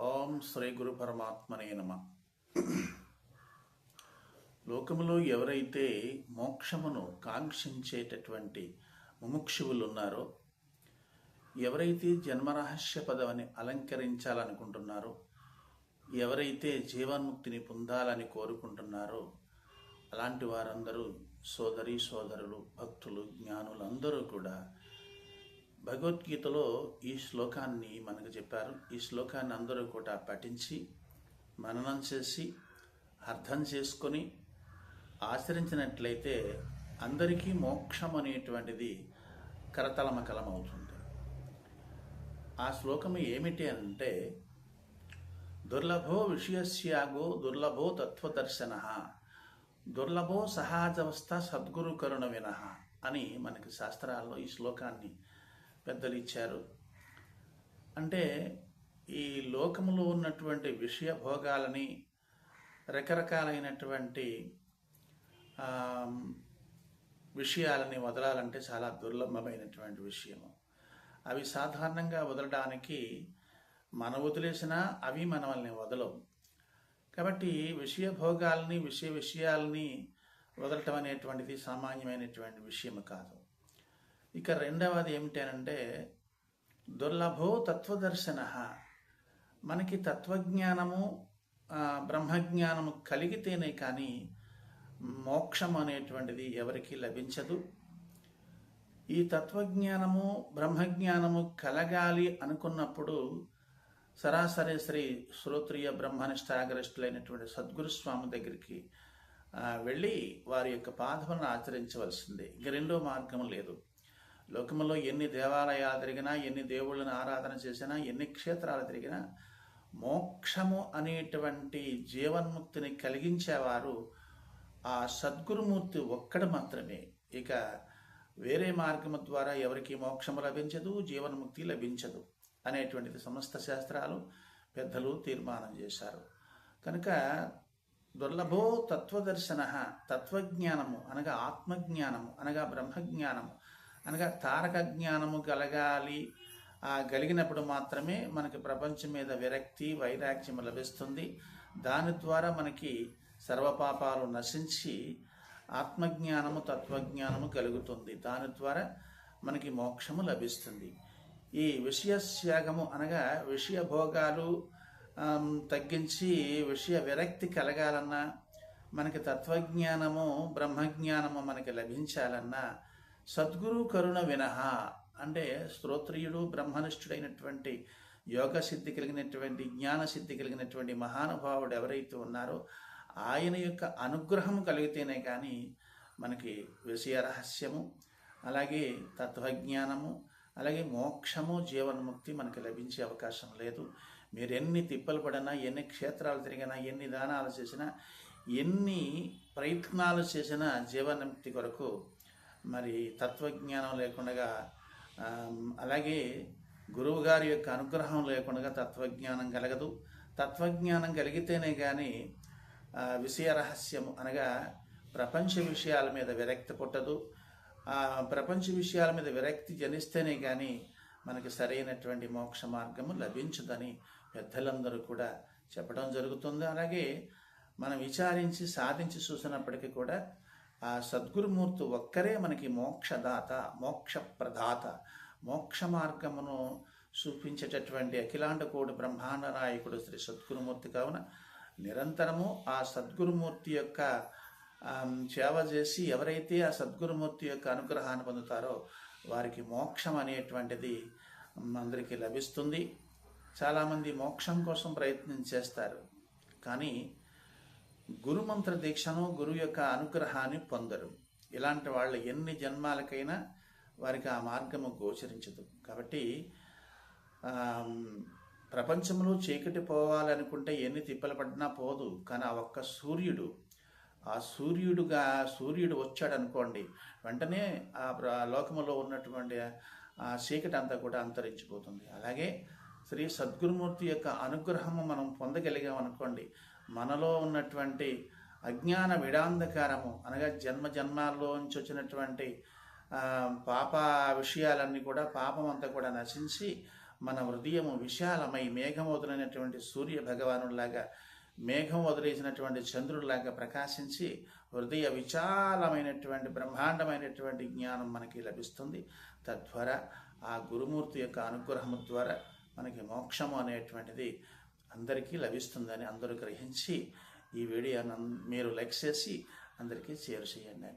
ఓం శ్రీ గురు పరమాత్మనే నమ. లోకములో ఎవరైతే మోక్షమును కాంక్షించేటటువంటి ముముక్షువులు ఉన్నారో, ఎవరైతే జన్మరహస్య పదవిని అలంకరించాలనుకుంటున్నారో, ఎవరైతే జీవన్ముక్తిని పొందాలని కోరుకుంటున్నారో, అలాంటి వారందరూ సోదరి సోదరులు, భక్తులు, జ్ఞానులందరూ కూడా భగవద్గీతలో ఈ శ్లోకాన్ని మనకు చెప్పారు. ఈ శ్లోకాన్ని అందరూ కూడా పఠించి మననం చేసి అర్థం చేసుకొని ఆచరించినట్లయితే అందరికీ మోక్షం అనేటువంటిది కరతలమకలమవుతుంది. ఆ శ్లోకము ఏమిటి అంటే, దుర్లభో విషయస్యాగో దుర్లభో తత్వదర్శన దుర్లభో సహజవస్థ సద్గురు కరుణ వినః అని మనకి శాస్త్రాల్లో ఈ శ్లోకాన్ని పెద్దలు ఇచ్చారు. అంటే ఈ లోకములో ఉన్నటువంటి విషయ భోగాలని, రకరకాలైనటువంటి విషయాలని వదలాలంటే చాలా దుర్లభమైనటువంటి విషయము. అవి సాధారణంగా వదలడానికి మనం వదిలేసినా అవి మనల్ని వదలవు. కాబట్టి విషయ భోగాలని, విషయాలని వదలటం అనేటువంటిది సామాన్యమైనటువంటి విషయం కాదు. ఇక రెండవది ఏమిటంటే, దుర్లభో తత్వదర్శన. మనకి తత్వజ్ఞానము, బ్రహ్మజ్ఞానము కలిగితేనే కానీ మోక్షం అనేటువంటిది ఎవరికి లభించదు. ఈ తత్వజ్ఞానము, బ్రహ్మజ్ఞానము కలగాలి అనుకున్నప్పుడు సరాసరి శ్రీ శ్రోత్రియ బ్రహ్మనిష్టాగరిష్ఠులైనటువంటి సద్గురుస్వామి దగ్గరికి వెళ్ళి వారి యొక్క పాదములను ఆచరించవలసిందే. ఇక రెండో మార్గం లేదు. లోకంలో ఎన్ని దేవాలయాలు తిరిగినా, ఎన్ని దేవుళ్ళని ఆరాధన చేసినా, ఎన్ని క్షేత్రాలు తిరిగినా మోక్షము అనేటువంటి జీవన్ముక్తిని కలిగించేవారు ఆ సద్గురుమూర్తి ఒక్కడు మాత్రమే. ఇక వేరే మార్గము ద్వారా ఎవరికి మోక్షము లభించదు, జీవన్ముక్తి లభించదు అనేటువంటిది సమస్త శాస్త్రాలు పెద్దలు తీర్మానం చేశారు. కనుక దుర్లభో తత్వదర్శన, తత్వజ్ఞానము అనగా ఆత్మజ్ఞానము అనగా బ్రహ్మజ్ఞానము అనగా తారక జ్ఞానము కలగాలి. కలిగినప్పుడు మాత్రమే మనకి ప్రపంచం మీద విరక్తి, వైరాగ్యము లభిస్తుంది. దాని ద్వారా మనకి సర్వపాపాలు నశించి ఆత్మజ్ఞానము, తత్వజ్ఞానము కలుగుతుంది. దాని ద్వారా మనకి మోక్షము లభిస్తుంది. ఈ విషయత్యాగము అనగా విషయ భోగాలు తగ్గించి విషయ విరక్తి కలగాలన్నా, మనకి తత్వజ్ఞానము, బ్రహ్మజ్ఞానము మనకి లభించాలన్నా సద్గురు కరుణ వినః అంటే స్తోత్రియుడు, బ్రహ్మనిష్ఠుడైనటువంటి యోగ సిద్ధి కలిగినటువంటి, జ్ఞాన సిద్ధి కలిగినటువంటి మహానుభావుడు ఎవరైతే ఉన్నారో ఆయన యొక్క అనుగ్రహం కలిగితేనే కానీ మనకి విషయ రహస్యము, అలాగే తత్వజ్ఞానము, అలాగే మోక్షము, జీవన్ముక్తి మనకి లభించే అవకాశం లేదు. మీరు ఎన్ని తిప్పలు పడినా, ఎన్ని క్షేత్రాలు తిరిగినా, ఎన్ని దానాలు చేసినా, ఎన్ని ప్రయత్నాలు చేసినా జీవన్ముక్తి కొరకు మరి తత్వజ్ఞానం లేకుండా, అలాగే గురువు గారి యొక్క అనుగ్రహం లేకుండా తత్వజ్ఞానం కలగదు. తత్వజ్ఞానం కలిగితేనే కానీ విషయ రహస్యము అనగా ప్రపంచ విషయాల మీద విరక్తి పుట్టదు. ప్రపంచ విషయాల మీద విరక్తి జనిస్తేనే కానీ మనకి సరైనటువంటి మోక్ష మార్గము లభించదని పెద్దలందరూ కూడా చెప్పడం జరుగుతుంది. అలాగే మనం విచారించి సాధించి చూసినప్పటికీ కూడా ఆ సద్గురుమూర్తి ఒక్కరే మనకి మోక్షదాత, మోక్ష ప్రదాత, మోక్ష మార్గమును చూపించేటటువంటి అఖిలాండ కోటి బ్రహ్మాండ నాయకుడు శ్రీ సద్గురుమూర్తి. కావున నిరంతరము ఆ సద్గురుమూర్తి యొక్క సేవ చేసి ఎవరైతే ఆ సద్గురుమూర్తి యొక్క అనుగ్రహాన్ని పొందుతారో వారికి మోక్షం అనేటువంటిది అందరికీ లభిస్తుంది. చాలామంది మోక్షం కోసం ప్రయత్నం చేస్తారు, కానీ గురుమంత్ర దీక్షను, గురువు యొక్క అనుగ్రహాన్ని పొందరు. ఇలాంటి వాళ్ళు ఎన్ని జన్మాలకైనా వారికి ఆ మార్గము గోచరించదు. కాబట్టి ప్రపంచంలో చీకటి పోవాలనుకుంటే ఎన్ని తిప్పలు పడినా పోదు. కానీ ఆ ఒక్క సూర్యుడు వచ్చాడు అనుకోండి, వెంటనే ఆ లోకములో ఉన్నటువంటి ఆ చీకటి అంతా కూడా అంతరించిపోతుంది. అలాగే శ్రీ సద్గురుమూర్తి యొక్క అనుగ్రహము మనం పొందగలిగాం అనుకోండి, మనలో ఉన్నటువంటి అజ్ఞాన విడాంధకారము అనగా జన్మాల్లోంచి వచ్చినటువంటి పాప విషయాలన్నీ కూడా, పాపం అంతా కూడా నశించి మన హృదయము విశాలమై మేఘం వదిలినటువంటి సూర్య భగవానులాగా, మేఘం వదిలేసినటువంటి చంద్రుడిలాగా ప్రకాశించి హృదయ విశాలమైనటువంటి బ్రహ్మాండమైనటువంటి జ్ఞానం మనకి లభిస్తుంది. తద్వారా ఆ గురుమూర్తి యొక్క అనుగ్రహము ద్వారా మనకి మోక్షము అనేటువంటిది అందరికీ లభిస్తుందని అందరూ గ్రహించి ఈ వీడియోను మీరు లైక్ చేసి అందరికీ షేర్ చేయండి.